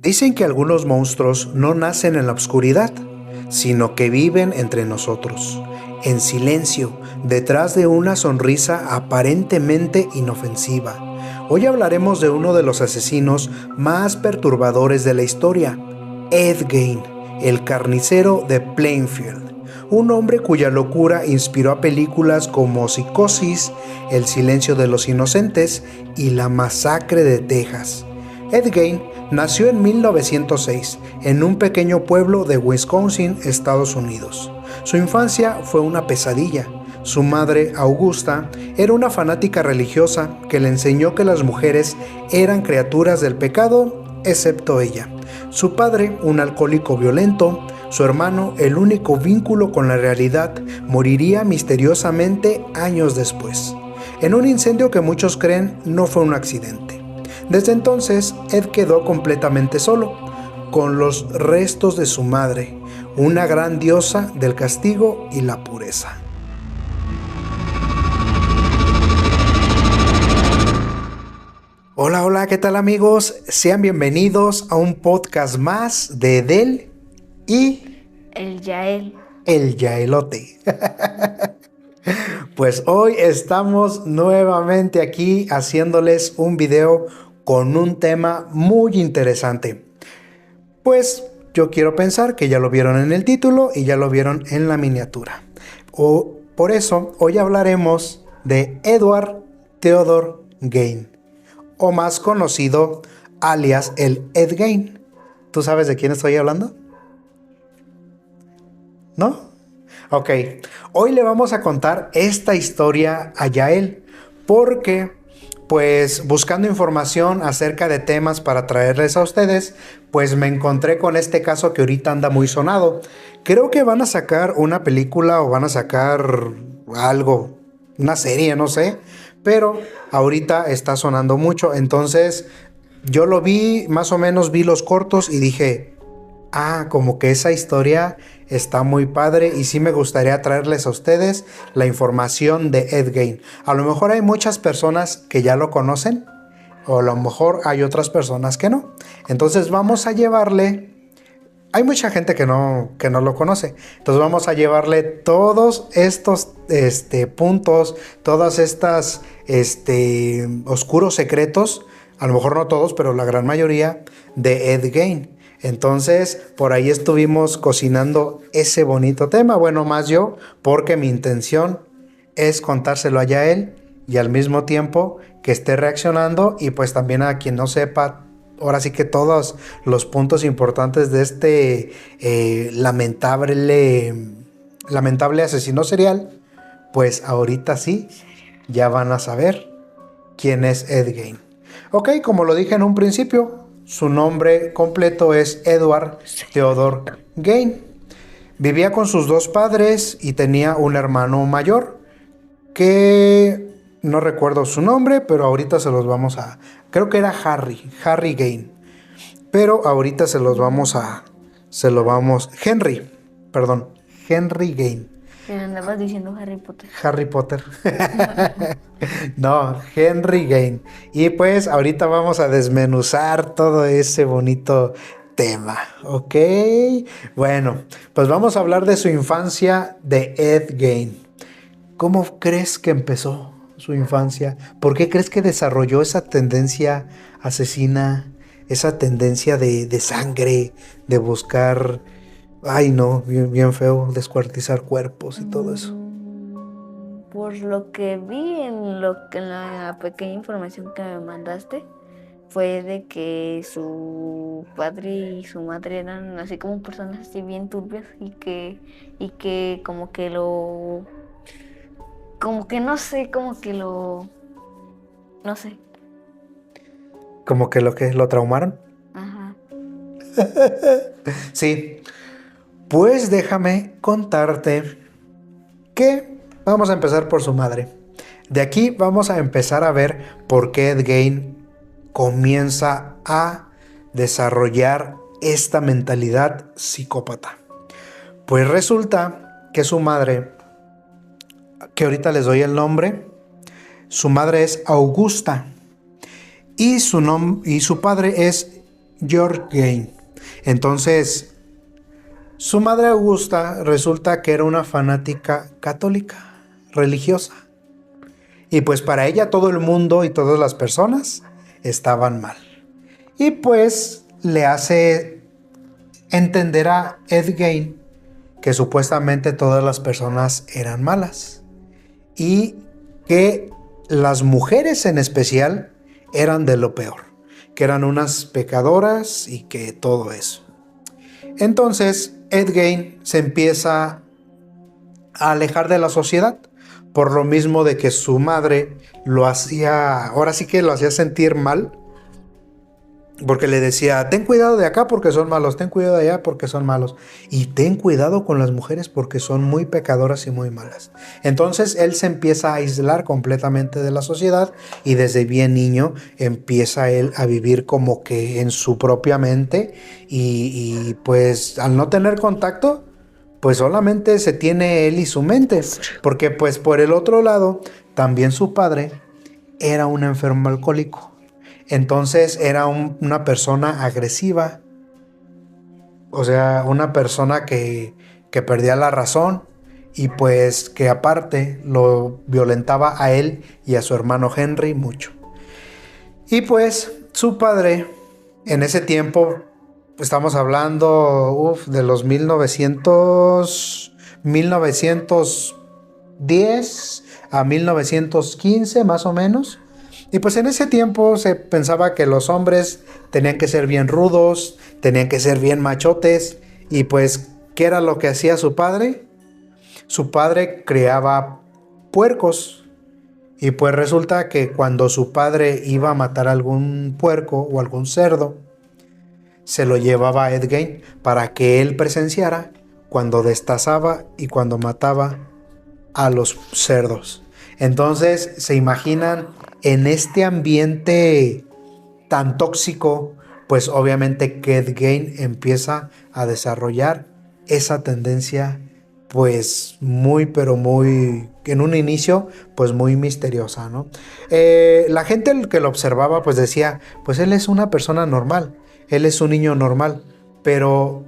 Dicen que algunos monstruos no nacen en la oscuridad, sino que viven entre nosotros, en silencio, detrás de una sonrisa aparentemente inofensiva. Hoy hablaremos de uno de los asesinos más perturbadores de la historia, Ed Gein, el carnicero de Plainfield. Un hombre cuya locura inspiró a películas como Psicosis, El silencio de los inocentes y La masacre de Texas. Ed Gein nació en 1906 en un pequeño pueblo de Wisconsin, Estados Unidos. Su infancia fue una pesadilla. Su madre, Augusta, era una fanática religiosa que le enseñó que las mujeres eran criaturas del pecado, excepto ella. Su padre, un alcohólico violento. Su hermano, el único vínculo con la realidad, moriría misteriosamente años después, en un incendio que muchos creen no fue un accidente. Desde entonces, Ed quedó completamente solo, con los restos de su madre, una gran diosa del castigo y la pureza. Hola, hola, ¿qué tal amigos? Sean bienvenidos a un podcast más de Edel y El Yael. el Yaelote. Pues hoy estamos nuevamente aquí haciéndoles un video con un tema muy interesante. Pues yo quiero pensar que ya lo vieron en el título y ya lo vieron en la miniatura. Por eso hoy hablaremos de Edward Theodore Gein, o más conocido alias el Ed Gein. ¿Tú sabes de quién estoy hablando? ¿No? Ok, hoy le vamos a contar esta historia a Yael, porque pues buscando información acerca de temas para traerles a ustedes, pues me encontré con este caso que ahorita anda muy sonado. Creo que van a sacar una película o van a sacar algo, una serie, no sé, pero ahorita está sonando mucho, entonces yo lo vi, más o menos vi los cortos y dije, como que esa historia está muy padre y sí me gustaría traerles a ustedes la información de Ed Gein. A lo mejor hay muchas personas que ya lo conocen, o a lo mejor hay otras personas que no. Entonces vamos a llevarle, hay mucha gente que no lo conoce. Entonces vamos a llevarle todos estos puntos, todas estas oscuros secretos, a lo mejor no todos, pero la gran mayoría, de Ed Gein. Entonces, por ahí estuvimos cocinando ese bonito tema. Bueno, más yo, porque mi intención es contárselo a Yael y al mismo tiempo que esté reaccionando y pues también a quien no sepa, ahora sí que todos los puntos importantes de lamentable asesino serial, pues ahorita sí, ya van a saber quién es Ed Gein. Ok, como lo dije en un principio, su nombre completo es Edward Theodore Gein. Vivía con sus dos padres y tenía un hermano mayor que no recuerdo su nombre, pero ahorita se los vamos a... Creo que era Harry Gein. Pero ahorita Henry Gein. Me andabas diciendo Harry Potter. Harry Potter. No, Henry Gein. Y pues ahorita vamos a desmenuzar todo ese bonito tema, ¿ok? Bueno, pues vamos a hablar de su infancia de Ed Gein. ¿Cómo crees que empezó su infancia? ¿Por qué crees que desarrolló esa tendencia asesina, esa tendencia de sangre, de buscar... Ay, no, bien feo, descuartizar cuerpos y todo eso. Por lo que vi en la pequeña información que me mandaste, fue de que su padre y su madre eran así como personas así bien turbias y que no sé. Como que lo traumaron. Ajá. Sí, pues déjame contarte que vamos a empezar por su madre. De aquí vamos a empezar a ver por qué Ed Gein comienza a desarrollar esta mentalidad psicópata. Pues resulta que su madre, que ahorita les doy el nombre, su madre es Augusta y su padre es George Gain. Entonces, su madre Augusta resulta que era una fanática católica, religiosa. Y pues para ella todo el mundo y todas las personas estaban mal. Y pues le hace entender a Ed Gein que supuestamente todas las personas eran malas. Y que las mujeres en especial eran de lo peor. Que eran unas pecadoras y que todo eso. Entonces Ed Gein se empieza a alejar de la sociedad. Por lo mismo de que su madre lo hacía, ahora sí que lo hacía sentir mal. Porque le decía, ten cuidado de acá porque son malos, ten cuidado de allá porque son malos. Y ten cuidado con las mujeres porque son muy pecadoras y muy malas. Entonces él se empieza a aislar completamente de la sociedad y desde bien niño empieza él a vivir como que en su propia mente y pues al no tener contacto, pues solamente se tiene él y su mente. Porque pues por el otro lado, también su padre era un enfermo alcohólico. Entonces era una persona agresiva, o sea, una persona que perdía la razón y pues que aparte lo violentaba a él y a su hermano Henry mucho. Y pues su padre, en ese tiempo, estamos hablando de los 1910 a 1915 más o menos. Y pues en ese tiempo se pensaba que los hombres tenían que ser bien rudos, tenían que ser bien machotes. Y pues, ¿qué era lo que hacía su padre? Su padre criaba puercos. Y pues resulta que cuando su padre iba a matar algún puerco o algún cerdo, se lo llevaba a Ed Gein para que él presenciara cuando destazaba y cuando mataba a los cerdos. Entonces, ¿se imaginan en este ambiente tan tóxico? Pues obviamente que Ed Gein empieza a desarrollar esa tendencia pues muy pero muy en un inicio pues muy misteriosa, ¿no? La gente que lo observaba pues decía pues él es una persona normal, él es un niño normal, pero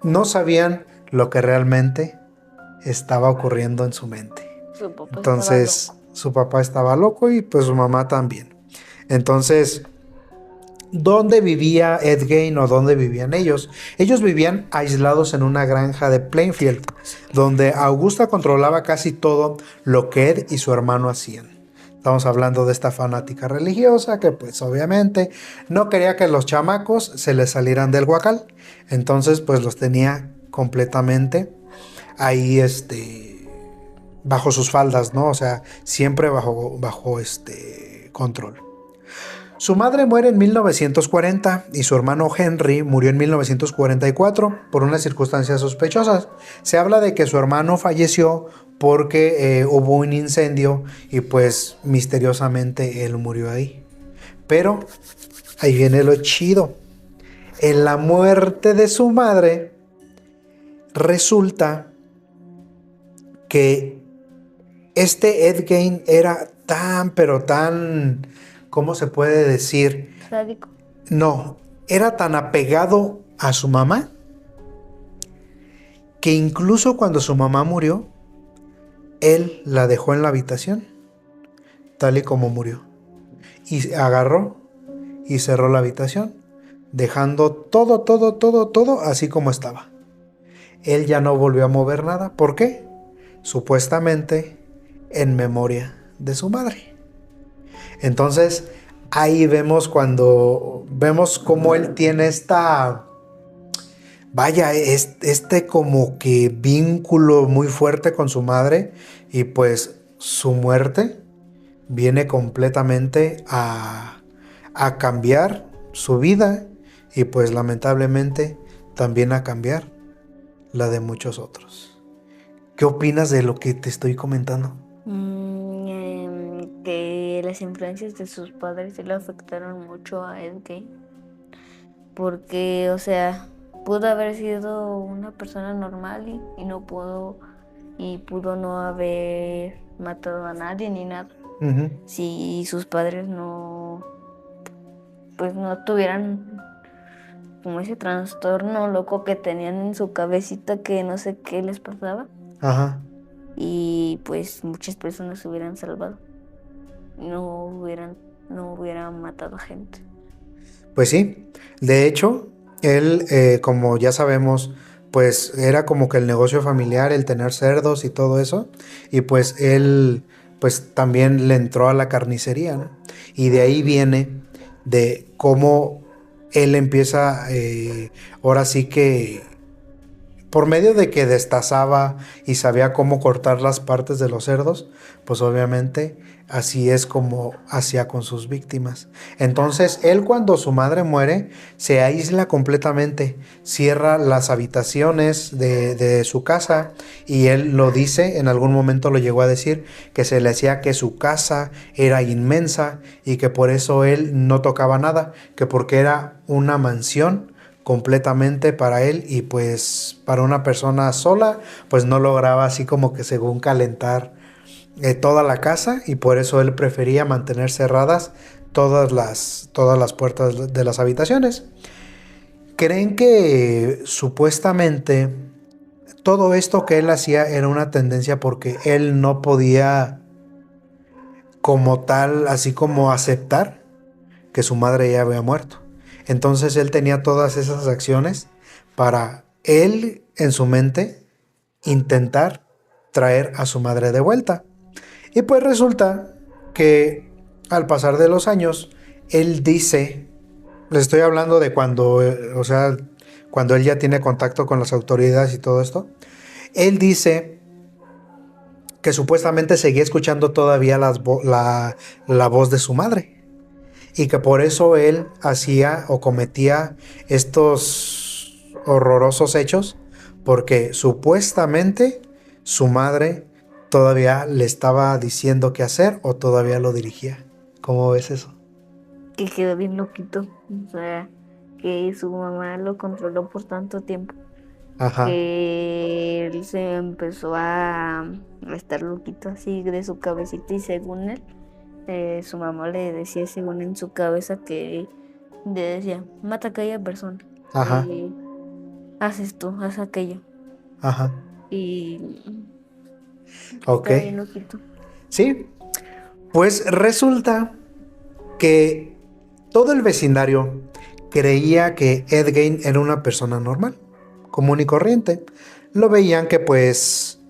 no sabían lo que realmente estaba ocurriendo en su mente. Su papá estaba Entonces loco. su papá estaba loco y pues su mamá también. Entonces, ¿dónde vivía Ed Gein o dónde vivían ellos? Ellos vivían aislados en una granja de Plainfield, donde Augusta controlaba casi todo lo que Ed y su hermano hacían. Estamos hablando de esta fanática religiosa que pues obviamente no quería que los chamacos se les salieran del huacal. Entonces pues los tenía completamente ahí bajo sus faldas, ¿no? O sea, siempre bajo control. Su madre muere en 1940 y su hermano Henry murió en 1944 por unas circunstancias sospechosas. Se habla de que su hermano falleció porque hubo un incendio y pues misteriosamente él murió ahí. Pero ahí viene lo chido. En la muerte de su madre resulta que Ed Gein era tan, pero tan, ¿cómo se puede decir? Sádico. No, era tan apegado a su mamá que incluso cuando su mamá murió, él la dejó en la habitación, tal y como murió. Y agarró y cerró la habitación, dejando todo así como estaba. Él ya no volvió a mover nada. ¿Por qué? Supuestamente en memoria de su madre. Entonces, ahí vemos cómo él tiene como que vínculo muy fuerte con su madre y pues su muerte viene completamente a cambiar su vida y pues lamentablemente también a cambiar la de muchos otros. ¿Qué opinas de lo que te estoy comentando? Que las influencias de sus padres sí le afectaron mucho a Ed Gein. Porque, o sea, pudo haber sido una persona normal y no pudo, y pudo no haber matado a nadie ni nada. Uh-huh. Si sus padres no, pues no tuvieran como ese trastorno loco que tenían en su cabecita que no sé qué les pasaba. Ajá. Y pues muchas personas se hubieran salvado. No hubieran matado gente. Pues sí, de hecho, él, como ya sabemos, pues era como que el negocio familiar, el tener cerdos y todo eso, y pues él, pues también le entró a la carnicería, ¿no? Y de ahí viene de cómo él empieza, ahora sí que por medio de que destazaba y sabía cómo cortar las partes de los cerdos, pues obviamente así es como hacía con sus víctimas. Entonces él, cuando su madre muere, se aísla completamente, cierra las habitaciones de su casa, y él lo dice, en algún momento lo llegó a decir, que se le hacía que su casa era inmensa y que por eso él no tocaba nada, que porque era una mansión completamente para él, y pues para una persona sola pues no lograba así como que según calentar toda la casa, y por eso él prefería mantener cerradas todas las puertas de las habitaciones. Creen que supuestamente todo esto que él hacía era una tendencia porque él no podía como tal, así como aceptar que su madre ya había muerto. Entonces él tenía todas esas acciones para él, en su mente, intentar traer a su madre de vuelta. Y pues resulta que al pasar de los años, él dice, les estoy hablando de cuando, o sea, cuando él ya tiene contacto con las autoridades y todo esto, él dice que supuestamente seguía escuchando todavía la voz de su madre, y que por eso él hacía o cometía estos horrorosos hechos, porque supuestamente su madre todavía le estaba diciendo qué hacer o todavía lo dirigía. ¿Cómo ves eso? Que quedó bien loquito. O sea, que su mamá lo controló por tanto tiempo. Ajá, Que él se empezó a estar loquito así de su cabecita, y según él, su mamá le decía según en su cabeza que le decía, mata a aquella persona, ajá, eh, haz esto, haz aquello. ajá. Y Ok. está bien loquito. Sí, pues resulta que todo el vecindario creía que Ed Gein era una persona normal, común y corriente. Lo veían que pues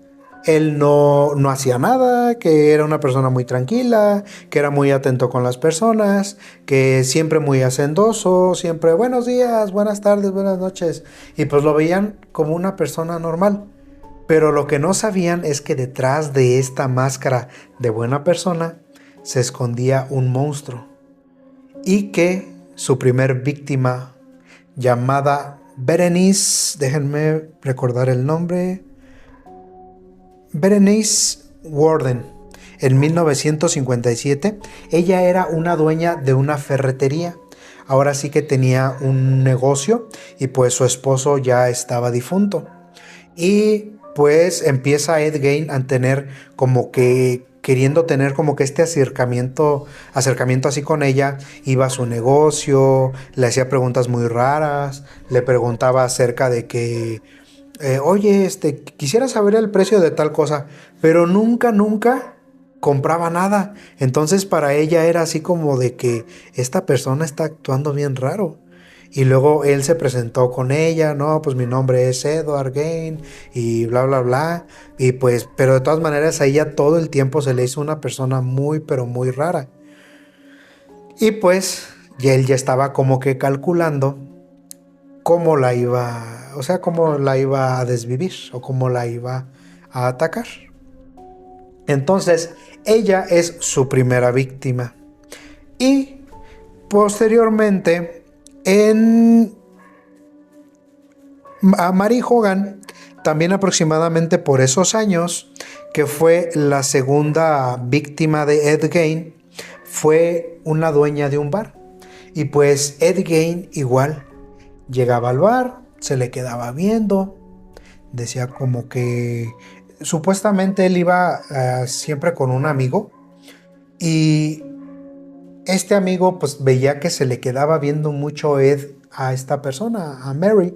él no hacía nada, que era una persona muy tranquila, que era muy atento con las personas, que siempre muy hacendoso, siempre buenos días, buenas tardes, buenas noches. Y pues lo veían como una persona normal. Pero lo que no sabían es que detrás de esta máscara de buena persona se escondía un monstruo, y que su primer víctima, llamada Berenice, déjenme recordar el nombre, Berenice Warden, en 1957, ella era una dueña de una ferretería. Ahora sí que tenía un negocio, y pues su esposo ya estaba difunto. Y pues empieza Ed Gein a tener como que queriendo tener como que este acercamiento así con ella. Iba a su negocio, le hacía preguntas muy raras, le preguntaba acerca de que, oye, quisiera saber el precio de tal cosa, pero nunca compraba nada. Entonces para ella era así como de que esta persona está actuando bien raro. Y luego él se presentó con ella, no, pues mi nombre es Edward Gain y bla, bla, bla. Y pues, pero de todas maneras a ella todo el tiempo se le hizo una persona muy, pero muy rara. Y pues, y él ya estaba como que calculando cómo la iba, o sea, cómo la iba a desvivir o cómo la iba a atacar. Entonces, ella es su primera víctima. Y posteriormente, a Mary Hogan, también aproximadamente por esos años, que fue la segunda víctima de Ed Gein, fue una dueña de un bar. Y pues Ed Gein igual llegaba al bar, se le quedaba viendo, decía como que supuestamente él iba siempre con un amigo, y este amigo pues veía que se le quedaba viendo mucho Ed a esta persona, a Mary.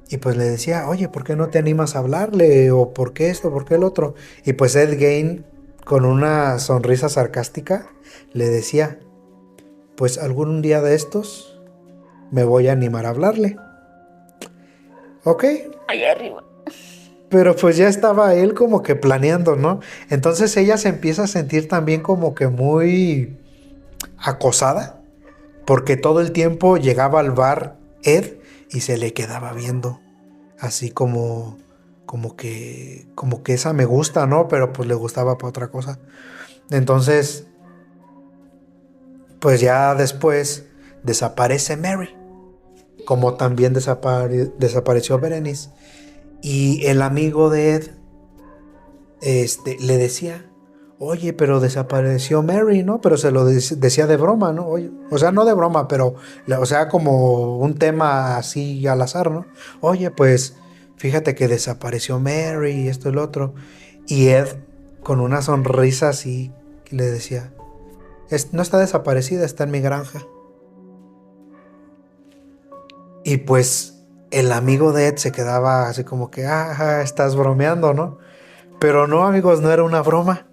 Y pues le decía, oye, ¿por qué no te animas a hablarle? ¿O por qué esto? ¿Por qué el otro? Y pues Ed Gein, con una sonrisa sarcástica, le decía, pues algún día de estos me voy a animar a hablarle. ¿Ok? Allá arriba. Pero pues ya estaba él como que planeando, ¿no? Entonces ella se empieza a sentir también como que muy acosada, porque todo el tiempo llegaba al bar Ed y se le quedaba viendo, así como que esa me gusta, ¿no? Pero pues le gustaba para otra cosa. Entonces, pues ya después desaparece Mary, como también desapareció Berenice. Y el amigo de Ed, le decía, oye, pero desapareció Mary, ¿no? Pero se lo decía de broma, ¿no? Oye, o sea, no de broma, pero, o sea, como un tema así al azar, ¿no? Oye, pues, fíjate que desapareció Mary y esto y lo otro. Y Ed, con una sonrisa así, le decía, no está desaparecida, está en mi granja. Y pues, el amigo de Ed se quedaba así como que, estás bromeando, ¿no? Pero no, amigos, no era una broma.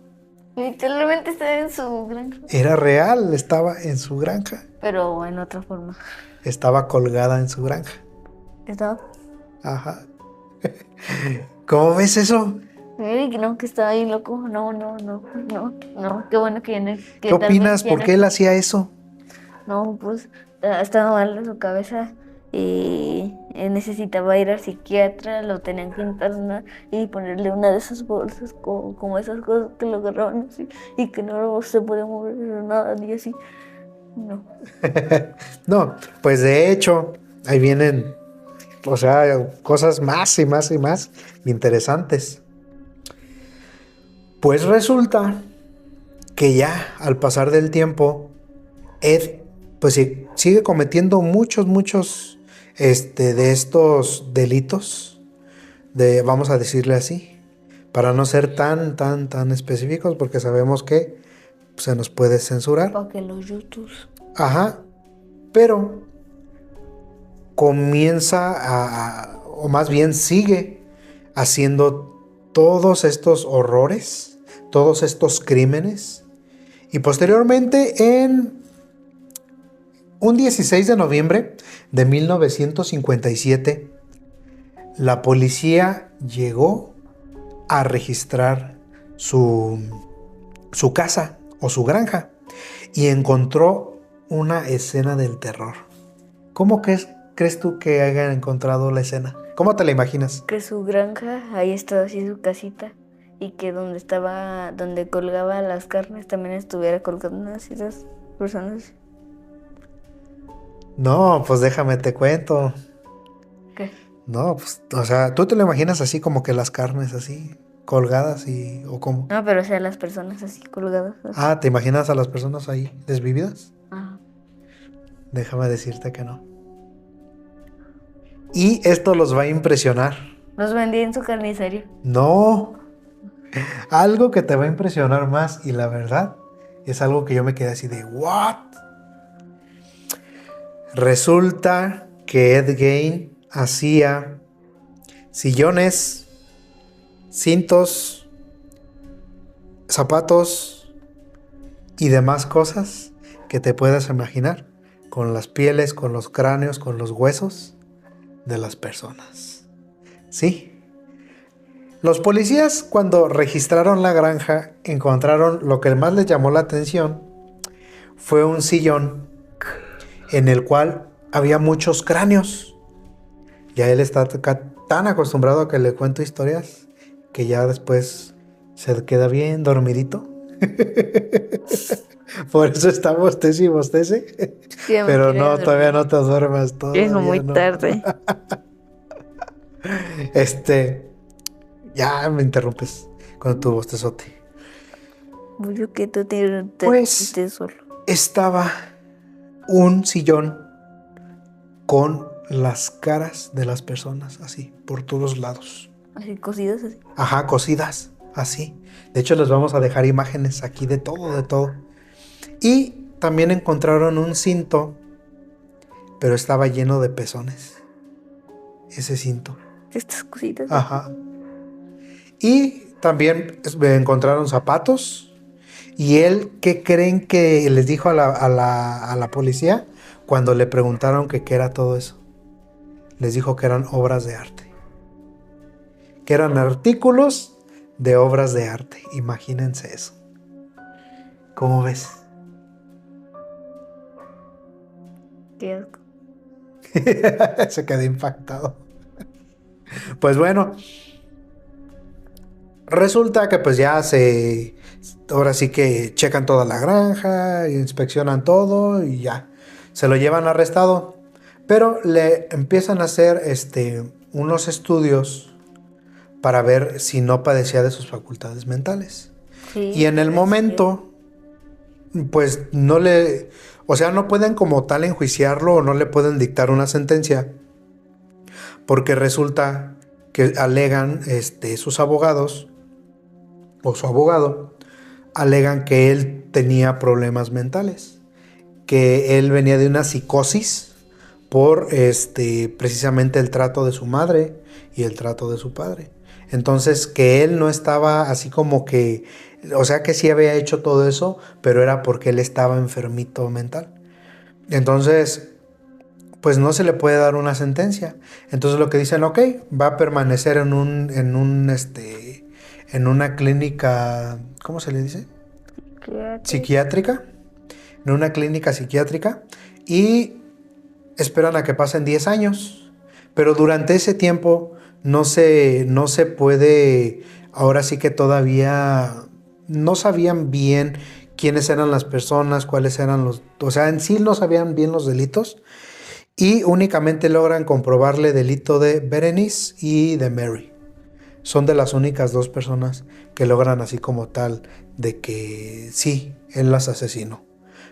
Literalmente está en su granja. Era real, estaba en su granja. Pero en otra forma. Estaba colgada en su granja. Estaba. Ajá. ¿Cómo ves eso? No, que estaba ahí loco. No. Qué bueno que no. Que ¿Qué opinas? ¿Por qué él hacía eso? No, pues estaba mal de su cabeza y necesitaba ir al psiquiatra, lo tenían que internar y ponerle una de esas bolsas como esas cosas que lo agarraban así y que no se podía mover nada ni así. No. No, pues de hecho, ahí vienen, o sea, cosas más y más y más interesantes. Pues resulta que ya al pasar del tiempo, Ed, pues sigue cometiendo muchos, de estos delitos, vamos a decirle así, para no ser tan específicos, porque sabemos que se nos puede censurar. Para que los youtubers. Ajá, pero comienza o más bien sigue haciendo todos estos horrores, todos estos crímenes, y posteriormente en un 16 de noviembre de 1957, la policía llegó a registrar su casa o su granja y encontró una escena del terror. ¿Cómo crees tú que hayan encontrado la escena? ¿Cómo te la imaginas? Que su granja, ahí estaba así su casita y que donde colgaba las carnes también estuviera colgando así las personas. No, pues déjame te cuento. ¿Qué? No, pues, o sea, ¿tú te lo imaginas así como que las carnes así colgadas o cómo? No, pero o sea, las personas así colgadas. Así. ¿Te imaginas a las personas ahí desvividas? Ajá. Déjame decirte que no. Y esto los va a impresionar. Los vendí en su carnicería. No, algo que te va a impresionar más, y la verdad es algo que yo me quedé así de ¿what? Resulta que Ed Gein hacía sillones, cintos, zapatos y demás cosas que te puedas imaginar, con las pieles, con los cráneos, con los huesos de las personas. Sí. Los policías, cuando registraron la granja, encontraron lo que más les llamó la atención fue un sillón en el cual había muchos cráneos. Ya él está tan acostumbrado a que le cuento historias que ya después se queda bien dormidito. Por eso está bostece y bostece. Pero no, todavía no te duermas. Es muy tarde. Ya me interrumpes con tu bostezote. Yo que tú Pues solo. estaba un sillón con las caras de las personas así, por todos lados. Así cosidas así. Ajá, cosidas, así. De hecho, les vamos a dejar imágenes aquí de todo. Y también encontraron un cinto pero estaba lleno de pezones. Ese cinto. Estas cositas. Ajá. Y también encontraron zapatos. Y él, ¿qué creen que les dijo a la policía cuando le preguntaron que qué era todo eso? Les dijo que eran obras de arte. Que eran artículos de obras de arte. Imagínense eso. ¿Cómo ves? Qué asco. Se quedó impactado. Pues bueno, resulta que pues ya ahora sí que checan toda la granja, inspeccionan todo y ya, se lo llevan arrestado. Pero le empiezan a hacer unos estudios para ver si no padecía de sus facultades mentales. Sí, Y en el momento, pues no pueden como tal enjuiciarlo o no le pueden dictar una sentencia. Porque resulta que alegan sus abogados o su abogado alegan que él tenía problemas mentales, que él venía de una psicosis por precisamente el trato de su madre y el trato de su padre. Entonces que él no estaba así como que, o sea que sí había hecho todo eso, pero era porque él estaba enfermito mental. Entonces pues no se le puede dar una sentencia. Entonces lo que dicen, ok, va a permanecer en una clínica, ¿cómo se le dice? Psiquiátrica. En una clínica psiquiátrica. Y esperan a que pasen 10 años. Pero durante ese tiempo no se puede, ahora sí que todavía no sabían bien quiénes eran las personas, cuáles eran o sea, en sí no sabían bien los delitos. Y únicamente logran comprobarle delito de Berenice y de Mary. Son de las únicas dos personas que logran así como tal de que sí, él las asesinó.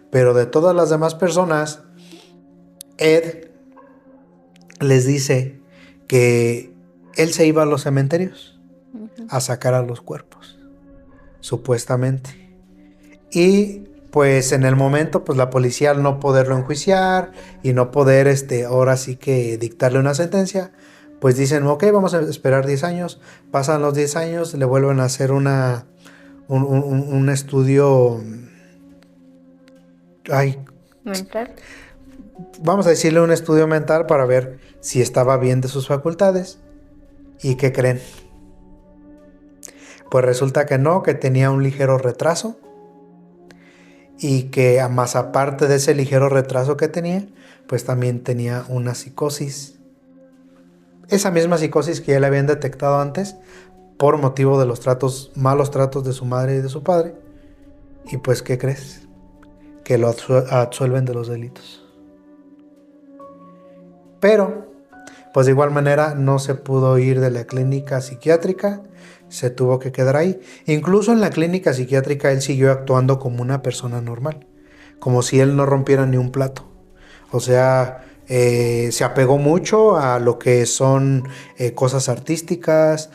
Pero de todas las demás personas, Ed les dice que él se iba a los cementerios a sacar a los cuerpos, supuestamente. Y pues en el momento, pues la policía al no poderlo enjuiciar y no poder ahora sí que dictarle una sentencia, pues dicen, ok, vamos a esperar 10 años. Pasan los 10 años, le vuelven a hacer un estudio, mental. Vamos a decirle un estudio mental para ver si estaba bien de sus facultades. ¿Y qué creen? Pues resulta que no, que tenía un ligero retraso. Y que más aparte de ese ligero retraso que tenía, pues también tenía una psicosis. Esa misma psicosis que ya le habían detectado antes por motivo de los malos tratos de su madre y de su padre. Y pues, ¿qué crees? Que lo absuelven de los delitos. Pero, pues de igual manera no se pudo ir de la clínica psiquiátrica. Se tuvo que quedar ahí. Incluso en la clínica psiquiátrica él siguió actuando como una persona normal. Como si él no rompiera ni un plato. O sea, se apegó mucho a lo que son cosas artísticas.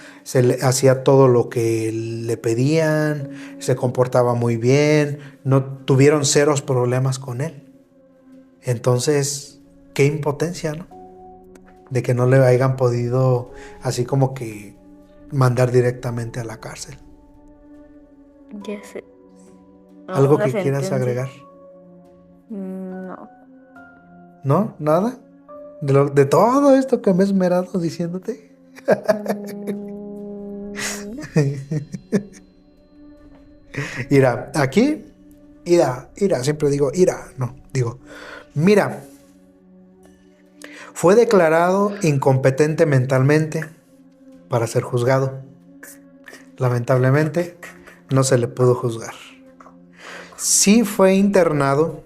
Hacía todo lo que le pedían. Se comportaba muy bien. No tuvieron ceros problemas con él. Entonces, qué impotencia, ¿no? De que no le hayan podido así como que mandar directamente a la cárcel. Ya sé. ¿Algo que quieras agregar? No. ¿No? ¿Nada? ¿De todo esto que me he esmerado diciéndote? Mira, aquí, siempre digo, mira, fue declarado incompetente mentalmente para ser juzgado. Lamentablemente, no se le pudo juzgar. Sí fue internado,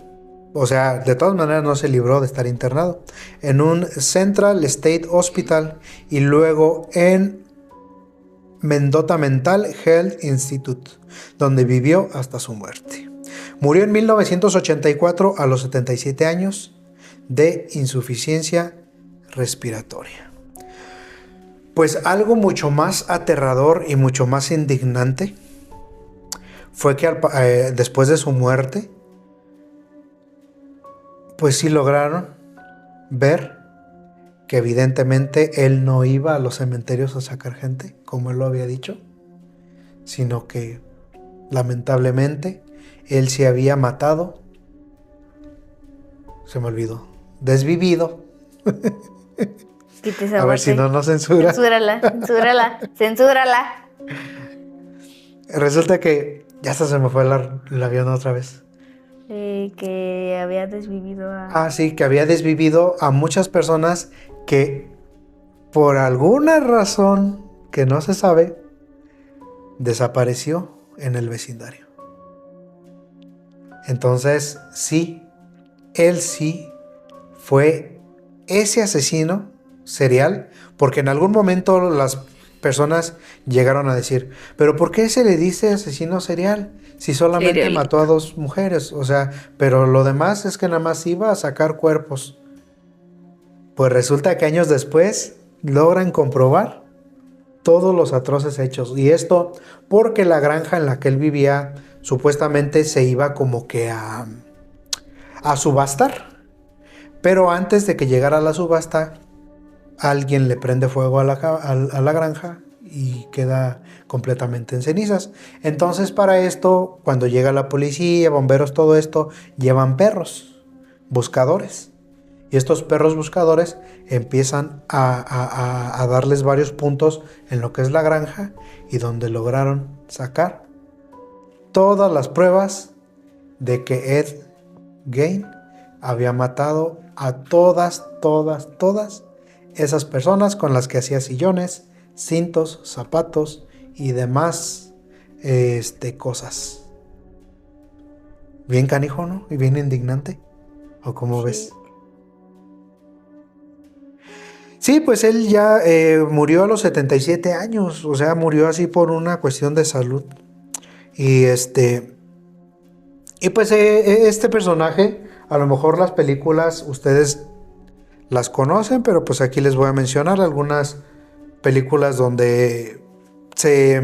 o sea, de todas maneras no se libró de estar internado, en un Central State Hospital y luego en Mendota Mental Health Institute, donde vivió hasta su muerte. Murió en 1984 a los 77 años de insuficiencia respiratoria. Pues algo mucho más aterrador y mucho más indignante fue que después de su muerte, pues sí lograron ver que evidentemente él no iba a los cementerios a sacar gente, como él lo había dicho, sino que lamentablemente él se había matado, se me olvidó, desvivido. Quita esa A ver si parte. no nos censura. Censúrala. Resulta que ya hasta se me fue el avión otra vez. Que había desvivido a... Ah, sí, que había desvivido a muchas personas que por alguna razón que no se sabe, desapareció en el vecindario. Entonces, sí, él sí fue ese asesino serial, porque en algún momento las personas llegaron a decir, pero ¿por qué se le dice asesino serial? Si solamente Serial. mató a 2 mujeres, o sea, pero lo demás es que nada más iba a sacar cuerpos. Pues resulta que años después logran comprobar todos los atroces hechos. Y esto porque la granja en la que él vivía supuestamente se iba como que a subastar. Pero antes de que llegara la subasta, alguien le prende fuego a la granja y queda completamente en cenizas. Entonces para esto, cuando llega la policía, bomberos, todo esto, llevan perros, buscadores. Y estos perros buscadores empiezan a darles varios puntos en lo que es la granja y donde lograron sacar todas las pruebas de que Ed Gein había matado a todas esas personas con las que hacía sillones, cintos, zapatos y demás cosas. Bien canijo, ¿no? Y bien indignante. ¿O cómo ves? Sí, pues él ya murió a los 77 años, o sea, murió así por una cuestión de salud. Y pues este personaje, a lo mejor las películas ustedes las conocen, pero pues aquí les voy a mencionar algunas películas donde se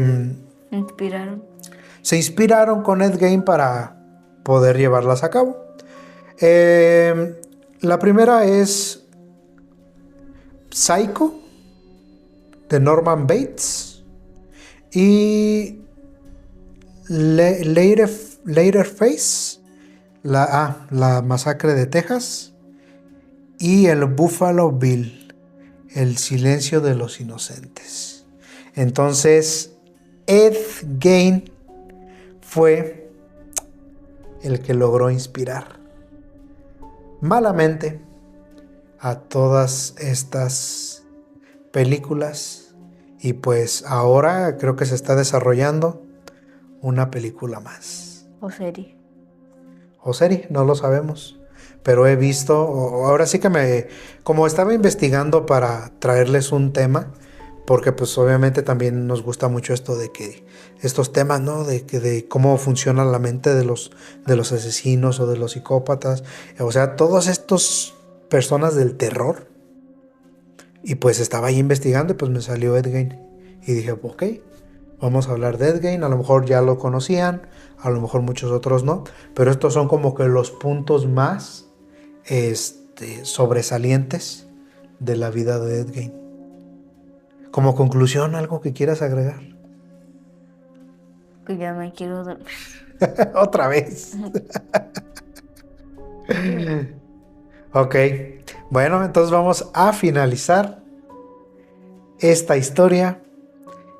inspiraron con Ed Gein para poder llevarlas a cabo. La primera es Psycho, de Norman Bates, y Leatherface, la masacre de Texas, y el Buffalo Bill, el silencio de los inocentes. Entonces, Ed Gein fue el que logró inspirar malamente a todas estas películas, y pues ahora creo que se está desarrollando una película más. O serie. O serie, no lo sabemos. Pero he visto, ahora sí que como estaba investigando para traerles un tema, porque pues obviamente también nos gusta mucho esto de que estos temas, ¿no? De cómo funciona la mente de los asesinos o de los psicópatas, o sea, todos estos personas del terror. Y pues estaba ahí investigando y pues me salió Ed Gein. Y dije, ok, vamos a hablar de Ed Gein. A lo mejor ya lo conocían, a lo mejor muchos otros no, pero estos son como que los puntos más sobresalientes de la vida de Ed Gein. Como conclusión, ¿algo que quieras agregar? Pues ya me quiero dormir. Otra vez. Ok, bueno, entonces vamos a finalizar esta historia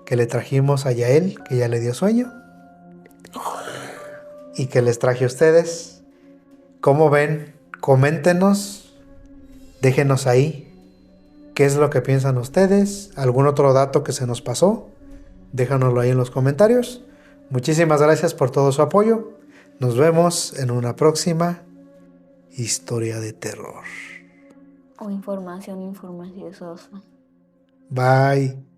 que le trajimos a Yael, que ya le dio sueño, y que les traje a ustedes. ¿Cómo ven? Coméntenos, déjenos ahí qué es lo que piensan ustedes, algún otro dato que se nos pasó, déjanoslo ahí en los comentarios. Muchísimas gracias por todo su apoyo. Nos vemos en una próxima historia de terror. O información. Bye.